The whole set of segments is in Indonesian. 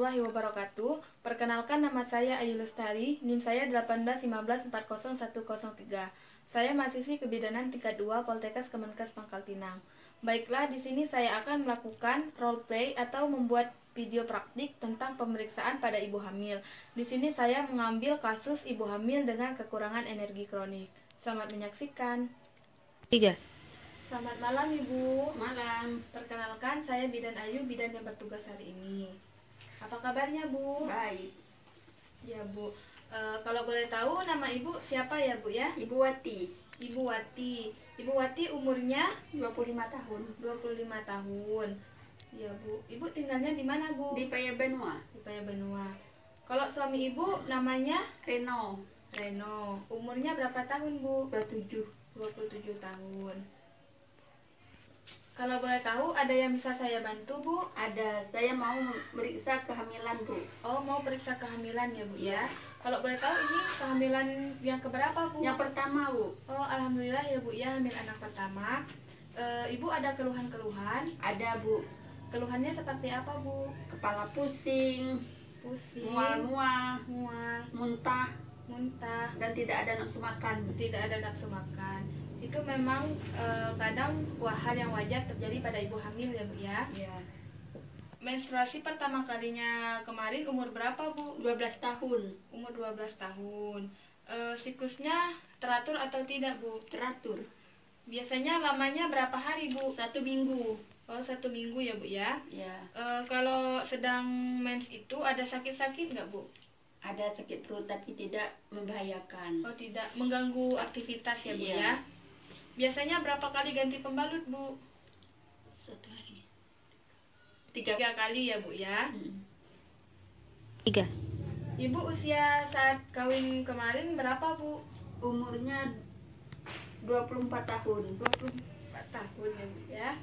warahmatullahi wabarakatuh. Perkenalkan, nama saya Ayu Lestari, NIM saya 181540103. Saya mahasiswi Kebidanan tingkat 2 Poltekkes Kemenkes Pangkal Pinang. Baiklah, di sini saya akan melakukan role play atau membuat video praktik tentang pemeriksaan pada ibu hamil. Di sini saya mengambil kasus ibu hamil dengan kekurangan energi kronik. Selamat menyaksikan. 3. Selamat malam Ibu. Malam. Perkenalkan, saya Bidan Ayu, bidan yang bertugas hari ini. Apa kabarnya Bu? Baik. Ya Bu. Kalau boleh tahu nama Ibu siapa ya Bu ya? Ibu Wati, Ibu Wati. Ibu Wati umurnya 25 tahun. 25 tahun. Ya Bu. Ibu tinggalnya di mana Bu? Di Paya Benua. Di Paya Benua. Kalau suami Ibu namanya Reno, Reno. Umurnya berapa tahun Bu? 27. 27 tahun. Kalau boleh tahu, ada yang bisa saya bantu Bu? Ada, saya mau meriksa kehamilan, Bu. Oh, mau periksa kehamilan ya Bu ya? Iya. Kalau boleh tahu, ini kehamilan yang keberapa Bu? Yang pertama, Bu. Oh, alhamdulillah ya Bu ya, hamil anak pertama. Ibu ada keluhan-keluhan? Ada, Bu. Keluhannya seperti apa Bu? Kepala pusing, Pusing, mual-mual, mual, muntah, muntah, dan tidak ada nafsu makan. tidak ada nafsu makan. Itu memang kadang hal yang wajar terjadi pada ibu hamil ya Bu ya. Ya, Menstruasi pertama kalinya kemarin umur berapa Bu? 12 tahun. Umur 12 tahun. Siklusnya teratur atau tidak Bu? Teratur. Biasanya lamanya berapa hari Bu? 1 minggu. Oh, 1 minggu ya Bu ya. Ya, Kalau sedang mens itu ada sakit-sakit nggak Bu? ada sakit perut tapi tidak membahayakan. Oh, tidak mengganggu aktivitas ya Bu Iya. ya. Biasanya berapa kali ganti pembalut Bu? 1 hari. 3 kali ya Bu ya. 3. Ibu usia saat kawin kemarin berapa Bu? Umurnya 24 tahun. 24 tahun ya Bu ya.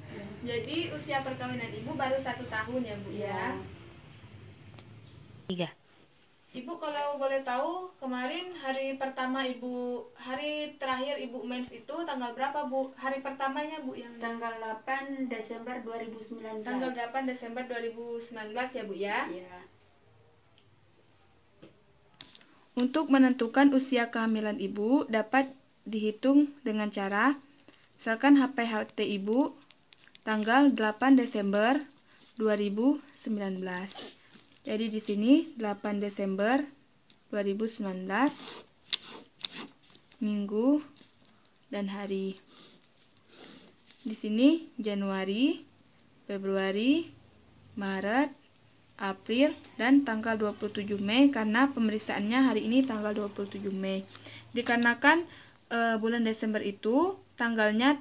Jadi usia perkawinan Ibu baru 1 tahun ya Bu ya. 3. Ibu kalau boleh tahu, kemarin hari terakhir Ibu mens itu tanggal berapa Bu? Hari pertamanya Bu yang Tanggal 8 Desember 2019. tanggal 8 Desember 2019 ya Bu ya. Iya. Untuk menentukan usia kehamilan Ibu dapat dihitung dengan cara misalkan HPHT Ibu tanggal 8 Desember 2019. Jadi di sini 8 Desember 2019 minggu dan hari. Di sini Januari, Februari, Maret, April, dan tanggal 27 Mei karena pemeriksaannya hari ini tanggal 27 Mei. Dikarenakan bulan Desember itu tanggalnya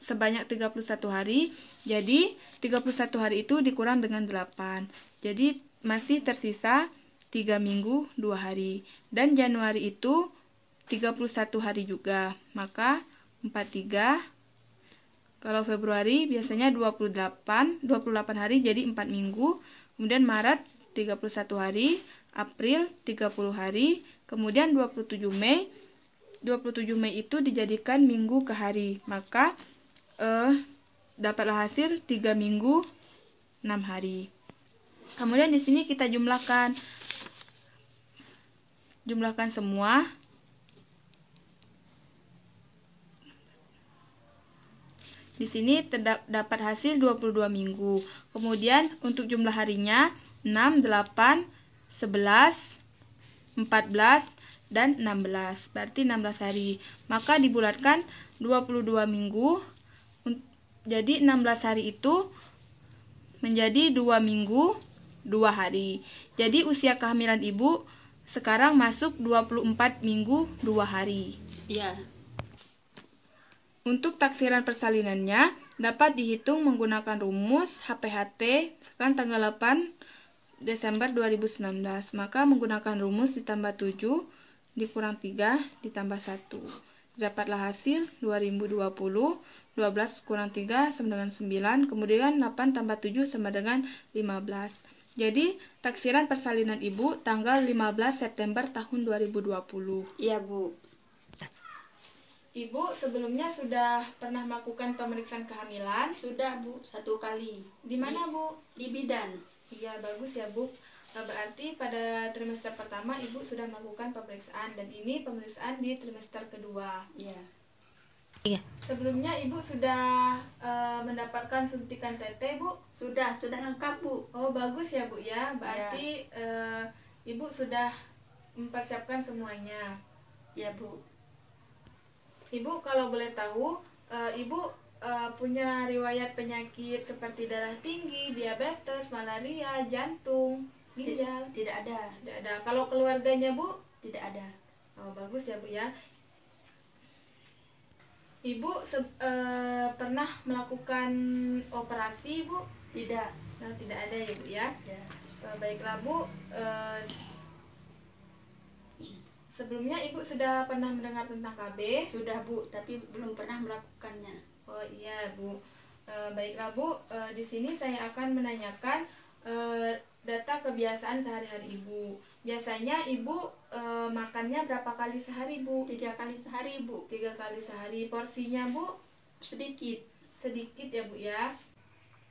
sebanyak 31 hari, jadi 31 hari itu dikurang dengan 8. Jadi masih tersisa 3 minggu 2 hari. Dan Januari itu 31 hari juga. Maka 43. Kalau Februari biasanya 28 hari jadi 4 minggu. Kemudian Maret 31 hari, April 30 hari, kemudian 27 Mei. 27 Mei itu dijadikan minggu ke hari. Maka dapatlah hasil 3 minggu 6 hari. Kemudian di sini kita jumlahkan semua. Di sini terdapat hasil 22 minggu. Kemudian untuk jumlah harinya 6, 8, 11, 14, dan 16. Berarti 16 hari. Maka dibulatkan 22 minggu. Jadi 16 hari itu menjadi 2 minggu 2 hari. Jadi usia kehamilan Ibu sekarang masuk 24 minggu 2 hari. Iya. Untuk taksiran persalinannya dapat dihitung menggunakan rumus HPHT kan tanggal 8 Desember 2019. Maka menggunakan rumus ditambah 7 dikurang 3 ditambah 1. Dapatlah hasil 2020. 12 kurang 3 sama dengan 9, kemudian 8 tambah 7 sama dengan 15. Jadi, taksiran persalinan Ibu tanggal 15 September tahun 2020. Iya, Bu. Ibu sebelumnya sudah pernah melakukan pemeriksaan kehamilan? Sudah, Bu, 1 kali. Di mana Bu? Di bidan. Iya, bagus ya, Bu. Berarti pada trimester pertama Ibu sudah melakukan pemeriksaan dan ini pemeriksaan di trimester kedua. Iya. 3, Sebelumnya Ibu sudah mendapatkan suntikan TT, Bu? Sudah lengkap, Bu. Oh, bagus ya, Bu ya. Berarti Ibu sudah mempersiapkan semuanya. Iya, Bu. Ibu kalau boleh tahu, Ibu punya riwayat penyakit seperti darah tinggi, diabetes, malaria, jantung, ginjal? Tidak ada. Tidak ada. Kalau keluarganya, Bu? Tidak ada. Oh, bagus ya, Bu ya. Ibu pernah melakukan operasi, Bu? Tidak. Nah, tidak ada ya, Bu ya. Ya. Baiklah, Bu. Sebelumnya Ibu sudah pernah mendengar tentang KB? Sudah, Bu, tapi belum pernah melakukannya. Oh iya, Bu. Baiklah, Bu. Di sini saya akan menanyakan data kebiasaan sehari-hari Ibu. Biasanya Ibu makannya berapa kali sehari, Bu? 3 kali sehari, Bu. 3 kali sehari. Porsinya, Bu? Sedikit. Sedikit ya, Bu ya.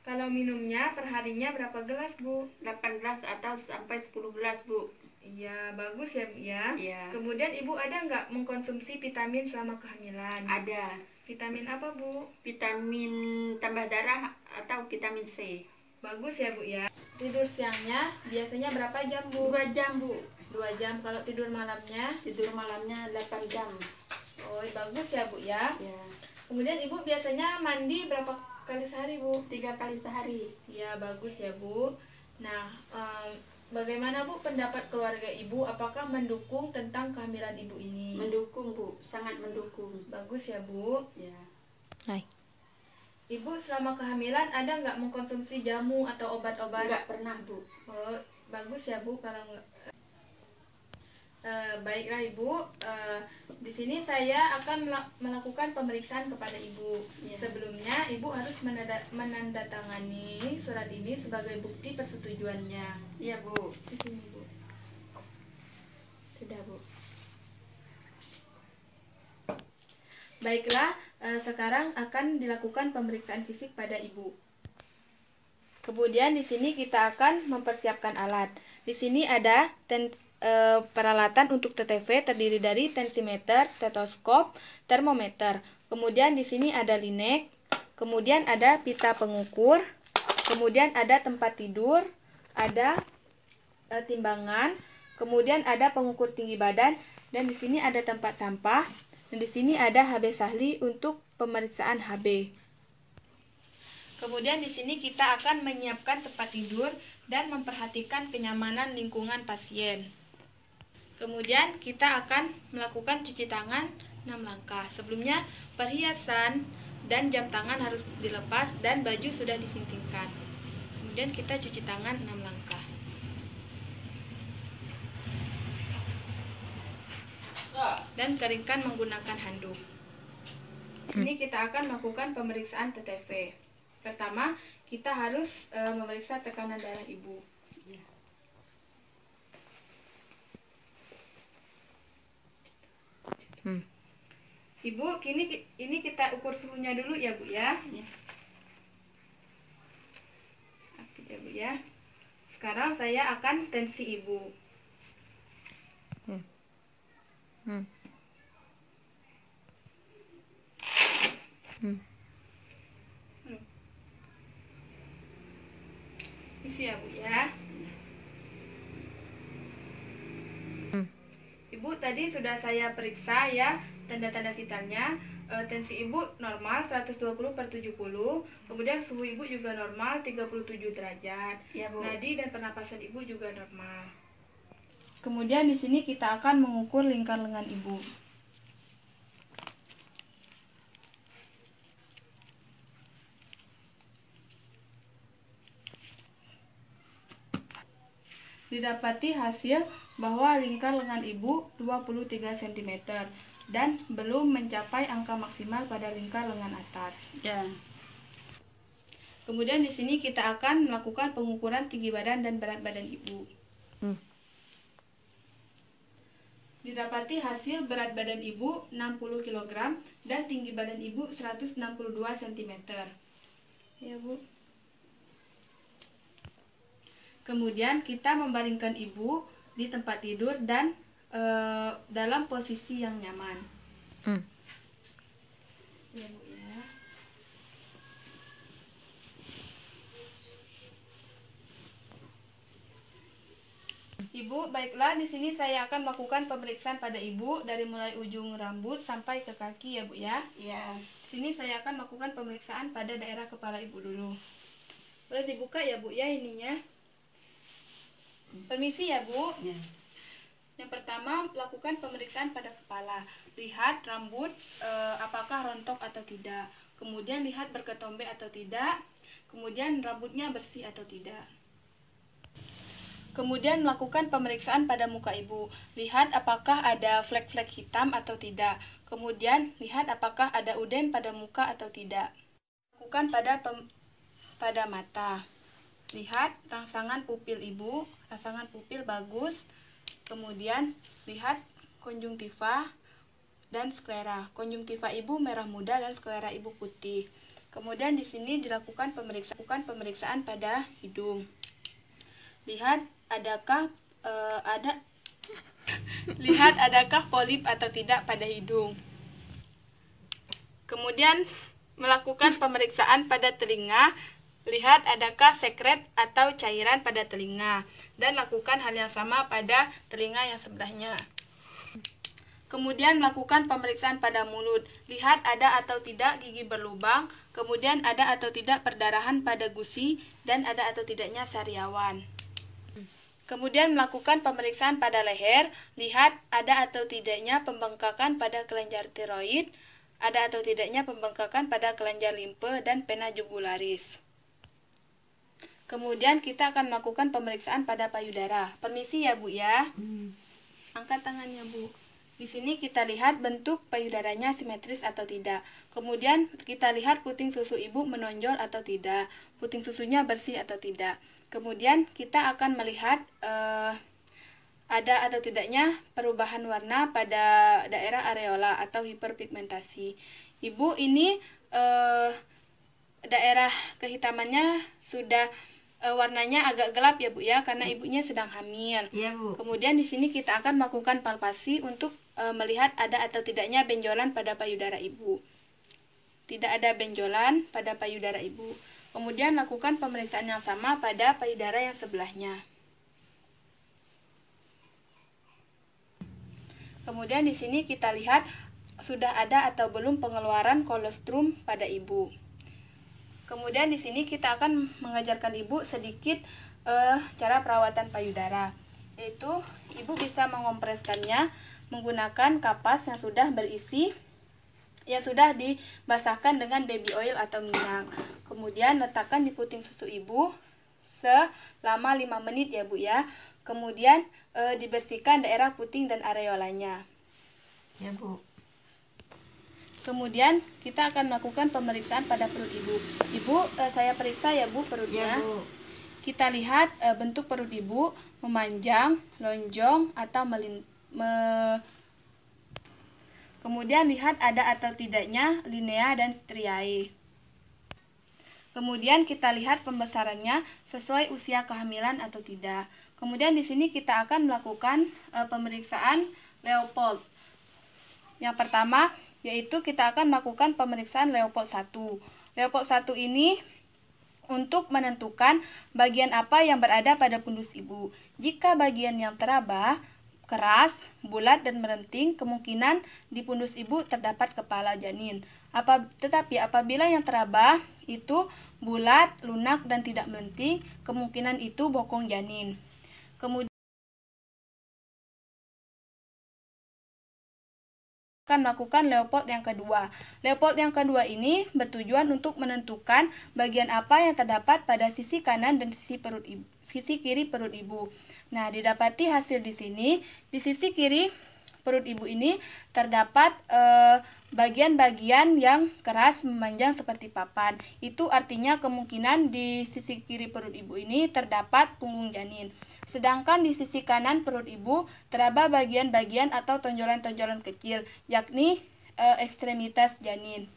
Kalau minumnya perharinya berapa gelas, Bu? 8 gelas atau sampai 10 gelas, Bu. Iya, bagus ya, Bu ya. Iya. Kemudian Ibu ada nggak mengkonsumsi vitamin selama kehamilan? Ada Vitamin apa, Bu? vitamin tambah darah atau vitamin C. Bagus ya, Bu ya. Tidur siangnya biasanya berapa jam, Bu? 2 jam, Bu. 2 jam. Kalau tidur malamnya? Tidur malamnya 8 jam. Oh, bagus ya, Bu ya. Ya. Kemudian Ibu biasanya mandi berapa kali sehari, Bu? 3 kali sehari. Ya, bagus ya, Bu. Nah, bagaimana, Bu, pendapat keluarga Ibu? Apakah mendukung tentang kehamilan Ibu ini? Mendukung, Bu. Sangat mendukung. Bagus ya, Bu. Ya. Hai. Ibu selama kehamilan ada nggak mengkonsumsi jamu atau obat-obat? Enggak pernah, Bu. Oh, bagus ya, Bu. Kalau nggak baiklah, Ibu. Di sini saya akan melakukan pemeriksaan kepada Ibu. Ya. Sebelumnya Ibu harus menandatangani surat ini sebagai bukti persetujuannya. Iya, Bu. Di sini, Bu. Sudah, Bu. Baiklah, sekarang akan dilakukan pemeriksaan fisik pada Ibu. Kemudian di sini kita akan mempersiapkan alat. Di sini ada peralatan untuk TTV terdiri dari tensimeter, stetoskop, termometer. Kemudian di sini ada linek, kemudian ada pita pengukur, kemudian ada tempat tidur, ada timbangan, kemudian ada pengukur tinggi badan, dan di sini ada tempat sampah, dan di sini ada HB Sahli untuk pemeriksaan HB. Kemudian di sini kita akan menyiapkan tempat tidur dan memperhatikan kenyamanan lingkungan pasien. Kemudian kita akan melakukan cuci tangan 6 langkah. Sebelumnya perhiasan dan jam tangan harus dilepas dan baju sudah disingkirkan. Kemudian kita cuci tangan 6 langkah. Dan keringkan menggunakan handuk. Ini kita akan melakukan pemeriksaan TTV. Pertama, kita harus memeriksa tekanan darah Ibu. Ya. Ibu, ini kita ukur suhunya dulu ya, Bu ya. Ya. Oke ya, Bu ya. Sekarang saya akan tensi Ibu. Isi ya, Bu ya. Ibu tadi sudah saya periksa ya tanda-tanda vitalnya. Tensi Ibu normal 120/70. Kemudian suhu Ibu juga normal 37 derajat. Ya, Bu. Nadi dan pernapasan Ibu juga normal. Kemudian di sini kita akan mengukur lingkar lengan Ibu. Didapati hasil bahwa lingkar lengan Ibu 23 cm dan belum mencapai angka maksimal pada lingkar lengan atas. Ya. Kemudian di sini kita akan melakukan pengukuran tinggi badan dan berat badan Ibu. Didapati hasil berat badan Ibu 60 kg dan tinggi badan Ibu 162 cm. Ya, Bu. Kemudian kita membaringkan ibu di tempat tidur dan dalam posisi yang nyaman. Ya, Bu, ya. Ibu, baiklah, di sini saya akan melakukan pemeriksaan pada Ibu dari mulai ujung rambut sampai ke kaki ya, Bu ya. Iya. Di sini saya akan melakukan pemeriksaan pada daerah kepala Ibu dulu. Boleh dibuka ya, Bu ya, ininya. Permisi ya, Bu. Ya. Yang pertama, lakukan pemeriksaan pada kepala. Lihat rambut apakah rontok atau tidak. Kemudian lihat berketombe atau tidak. Kemudian rambutnya bersih atau tidak. Kemudian melakukan pemeriksaan pada muka Ibu. Lihat apakah ada flek-flek hitam atau tidak. Kemudian lihat apakah ada udem pada muka atau tidak. Lakukan pada mata. Lihat rangsangan pupil Ibu. Rangsangan pupil bagus. Kemudian lihat konjungtiva dan sklera. Konjungtiva Ibu merah muda dan sklera Ibu putih. Kemudian di sini dilakukan pemeriksaan pada hidung. Lihat adakah polip atau tidak pada hidung. Kemudian melakukan pemeriksaan pada telinga. Lihat adakah sekret atau cairan pada telinga. Dan lakukan hal yang sama pada telinga yang sebelahnya. Kemudian melakukan pemeriksaan pada mulut. Lihat ada atau tidak gigi berlubang. Kemudian ada atau tidak perdarahan pada gusi. Dan ada atau tidaknya sariawan. Kemudian melakukan pemeriksaan pada leher. Lihat ada atau tidaknya pembengkakan pada kelenjar tiroid. Ada atau tidaknya pembengkakan pada kelenjar limfe dan vena jugularis. Kemudian kita akan melakukan pemeriksaan pada payudara. Permisi ya, Bu ya. Angkat tangannya, Bu. Di sini kita lihat bentuk payudaranya simetris atau tidak. Kemudian kita lihat puting susu Ibu menonjol atau tidak. Puting susunya bersih atau tidak. Kemudian kita akan melihat ada atau tidaknya perubahan warna pada daerah areola atau hiperpigmentasi. Ibu ini daerah kehitamannya sudah warnanya agak gelap ya, Bu ya, karena ibunya sedang hamil. Iya, Bu. Kemudian di sini kita akan melakukan palpasi untuk melihat ada atau tidaknya benjolan pada payudara Ibu. Tidak ada benjolan pada payudara Ibu. Kemudian lakukan pemeriksaan yang sama pada payudara yang sebelahnya. Kemudian di sini kita lihat sudah ada atau belum pengeluaran kolostrum pada Ibu. Kemudian di sini kita akan mengajarkan Ibu sedikit cara perawatan payudara. Yaitu Ibu bisa mengompreskannya menggunakan kapas yang sudah dibasahkan dengan baby oil atau minyak. Kemudian letakkan di puting susu Ibu selama 5 menit ya, Bu ya. Kemudian dibersihkan daerah puting dan areolanya. Ya, Bu. Kemudian kita akan melakukan pemeriksaan pada perut Ibu. Ibu, saya periksa ya, Bu, perutnya. Ya, Bu. Kita lihat bentuk perut Ibu memanjang, lonjong atau kemudian lihat ada atau tidaknya linea dan striae. Kemudian kita lihat pembesarannya sesuai usia kehamilan atau tidak. Kemudian di sini kita akan melakukan pemeriksaan Leopold. Yang pertama yaitu kita akan melakukan pemeriksaan Leopold 1. Leopold 1 ini untuk menentukan bagian apa yang berada pada pundus Ibu. Jika bagian yang teraba, keras, bulat, dan merenting, kemungkinan di pundus Ibu terdapat kepala janin. Tetapi apabila yang teraba itu bulat, lunak, dan tidak melenting, kemungkinan itu bokong janin. Kemudian akan melakukan Leopold yang kedua. Leopold yang kedua ini bertujuan untuk menentukan bagian apa yang terdapat pada sisi kanan dan sisi kiri perut Ibu. Nah, didapati hasil di sini, di sisi kiri perut Ibu ini terdapat bagian-bagian yang keras memanjang seperti papan. Itu artinya kemungkinan di sisi kiri perut Ibu ini terdapat punggung janin. Sedangkan di sisi kanan perut Ibu teraba bagian-bagian atau tonjolan-tonjolan kecil, yakni ekstremitas janin.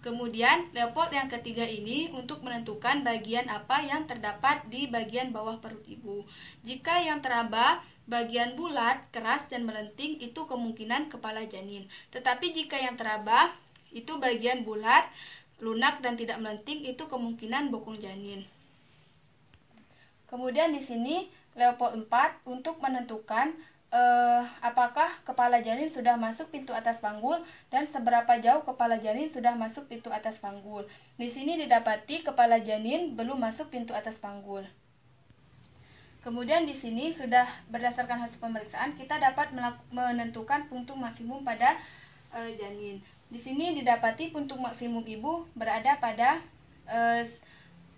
Kemudian Leopold yang ketiga ini untuk menentukan bagian apa yang terdapat di bagian bawah perut ibu. Jika yang teraba bagian bulat, keras, dan melenting itu kemungkinan kepala janin. Tetapi jika yang teraba itu bagian bulat, lunak, dan tidak melenting itu kemungkinan bokong janin. Kemudian di sini Leopold 4 untuk menentukan apakah kepala janin sudah masuk pintu atas panggul dan seberapa jauh kepala janin sudah masuk pintu atas panggul. Di sini didapati kepala janin belum masuk pintu atas panggul. Kemudian di sini sudah berdasarkan hasil pemeriksaan kita dapat menentukan puntung maksimum pada janin. Di sini didapati puntung maksimum ibu berada pada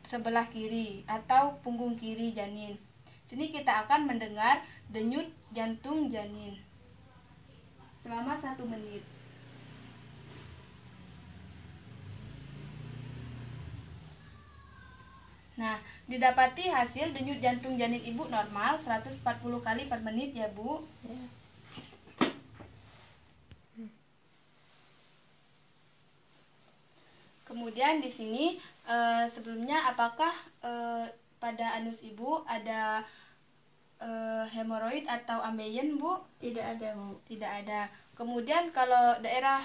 sebelah kiri atau punggung kiri janin. Sini kita akan mendengar denyut jantung janin selama 1 menit. Nah, didapati hasil denyut jantung janin ibu normal 140 kali per menit ya, Bu. Ya. Kemudian di sini sebelumnya apakah pada anus ibu ada hemoroid atau ambeien, Bu? Tidak ada, Bu. Tidak ada. Kemudian kalau daerah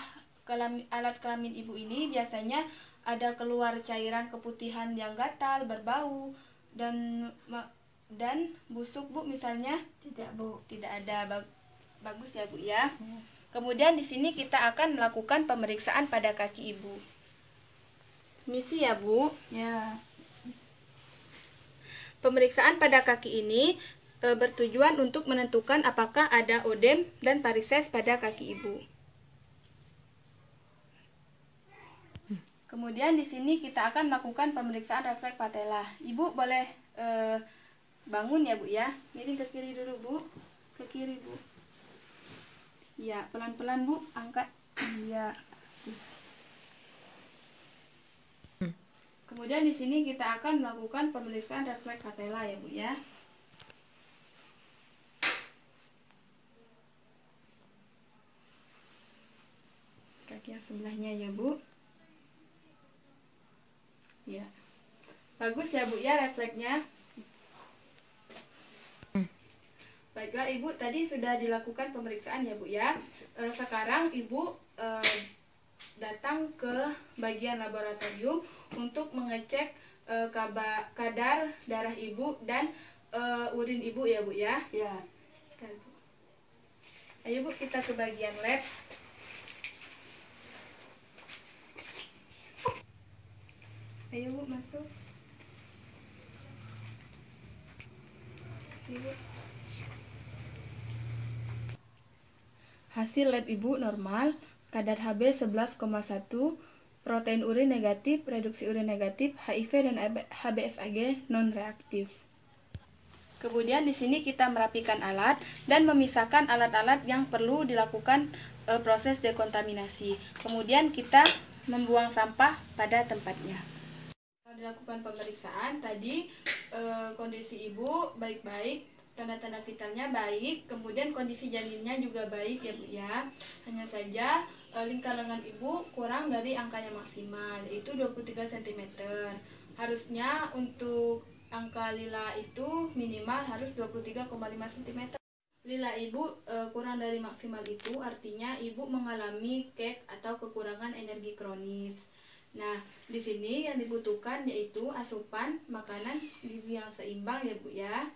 alat kelamin ibu ini biasanya ada keluar cairan keputihan yang gatal, berbau, dan busuk, Bu, misalnya? Tidak, Bu. Tidak ada. Bagus ya, Bu ya. Kemudian di sini kita akan melakukan pemeriksaan pada kaki ibu. Misi ya, Bu. Ya. Pemeriksaan pada kaki ini bertujuan untuk menentukan apakah ada odem dan varises pada kaki ibu. Kemudian di sini kita akan melakukan pemeriksaan refleks patella. Ibu boleh bangun ya, Bu ya. Miring ke kiri dulu, Bu. Ke kiri, Bu. Ya, pelan-pelan, Bu. Angkat. Iya. Kemudian di sini kita akan melakukan pemeriksaan refleks patella ya, Bu ya. Kaki yang sebelahnya ya, Bu. Ya. Bagus ya, Bu ya, refleksnya. Baiklah, Ibu, tadi sudah dilakukan pemeriksaan ya, Bu ya. Sekarang Ibu datang ke bagian laboratorium untuk mengecek kadar darah Ibu dan urin Ibu ya, Bu ya. Ya. Ayo, Bu, kita ke bagian lab. Ayo, Bu, masuk. Ibu. Hasil lab Ibu normal, kadar Hb 11,1, protein urin negatif, reduksi urin negatif, HIV dan HbSAg non-reaktif. Kemudian di sini kita merapikan alat dan memisahkan alat-alat yang perlu dilakukan proses dekontaminasi. Kemudian kita membuang sampah pada tempatnya. Dilakukan pemeriksaan tadi kondisi ibu baik-baik, tanda-tanda vitalnya baik, kemudian kondisi janinnya juga baik ya, Bu ya. Hanya saja lingkar lengan ibu kurang dari angkanya maksimal, yaitu 23 cm. Harusnya untuk angka lila itu minimal harus 23,5 cm. Lila ibu kurang dari maksimal itu artinya ibu mengalami kek atau kekurangan energi kronis. Nah, di sini yang dibutuhkan yaitu asupan makanan gizi yang seimbang ya, Bu ya.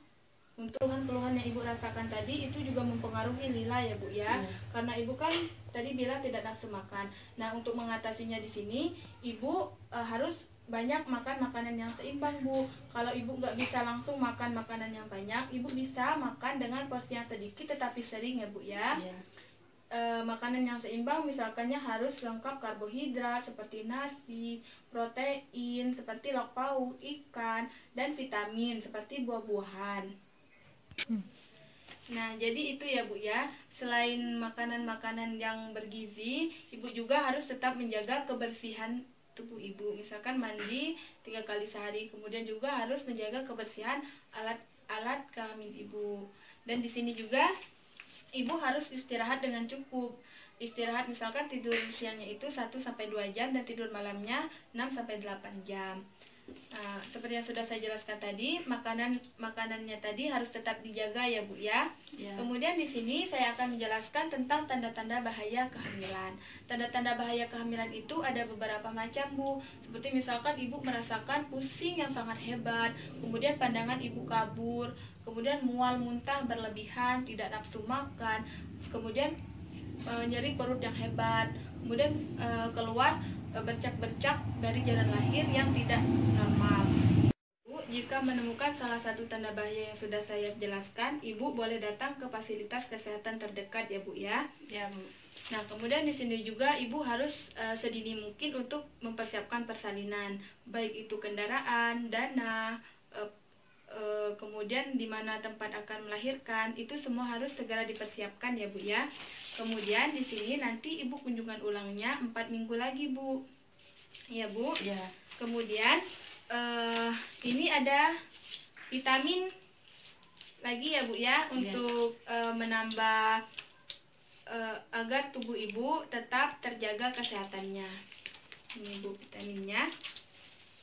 Untuk keluhan-keluhan yang ibu rasakan tadi itu juga mempengaruhi lila ya, Bu ya. Karena ibu kan tadi bilang tidak nafsu makan. Nah, untuk mengatasinya di sini ibu harus banyak makan makanan yang seimbang, Bu. Kalau ibu nggak bisa langsung makan makanan yang banyak, ibu bisa makan dengan porsi yang sedikit tetapi sering ya, Bu ya. Makanan yang seimbang misalkannya harus lengkap karbohidrat seperti nasi, protein seperti lauk pauk, ikan, dan vitamin seperti buah-buahan. Nah, jadi itu ya, Bu ya. Selain makanan-makanan yang bergizi, ibu juga harus tetap menjaga kebersihan tubuh ibu. Misalkan mandi 3 kali sehari, kemudian juga harus menjaga kebersihan alat kelamin ibu. Dan di sini juga ibu harus istirahat dengan cukup. istirahat, misalkan tidur siangnya itu 1-2 jam dan tidur malamnya 6-8 jam. Nah, seperti yang sudah saya jelaskan tadi, makanannya tadi harus tetap dijaga ya Bu ya. Kemudian di sini saya akan menjelaskan tentang tanda-tanda bahaya kehamilan. Tanda-tanda bahaya kehamilan itu ada beberapa macam Bu. Seperti misalkan ibu merasakan pusing yang sangat hebat, kemudian pandangan ibu kabur, kemudian mual muntah berlebihan, tidak nafsu makan, kemudian nyeri perut yang hebat, kemudian keluar bercak-bercak dari jalan lahir yang tidak normal. Ibu, jika menemukan salah satu tanda bahaya yang sudah saya jelaskan, Ibu boleh datang ke fasilitas kesehatan terdekat ya Bu ya. Ya Bu. Nah, kemudian di sini juga Ibu harus sedini mungkin untuk mempersiapkan persalinan, baik itu kendaraan, dana, kemudian di mana tempat akan melahirkan, itu semua harus segera dipersiapkan ya Bu ya. Kemudian di sini nanti Ibu kunjungan ulangnya 4 minggu lagi Bu. Ya Bu. Ya. Kemudian ini ada vitamin lagi ya Bu ya, untuk menambah agar tubuh Ibu tetap terjaga kesehatannya. Ini Bu vitaminnya.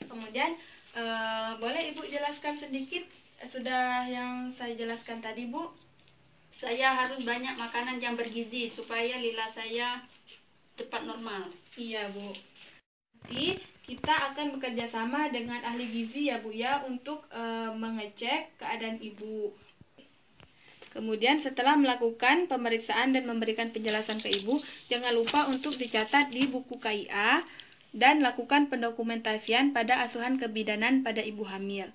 Kemudian boleh Ibu jelaskan sedikit sudah yang saya jelaskan tadi Bu? Saya harus banyak makanan yang bergizi supaya lila saya cepat normal. Iya Bu. Nanti kita akan bekerja sama dengan ahli gizi ya Bu ya untuk mengecek keadaan Ibu. Kemudian setelah melakukan pemeriksaan dan memberikan penjelasan ke Ibu, jangan lupa untuk dicatat di buku KIA dan lakukan pendokumentasian pada asuhan kebidanan pada ibu hamil.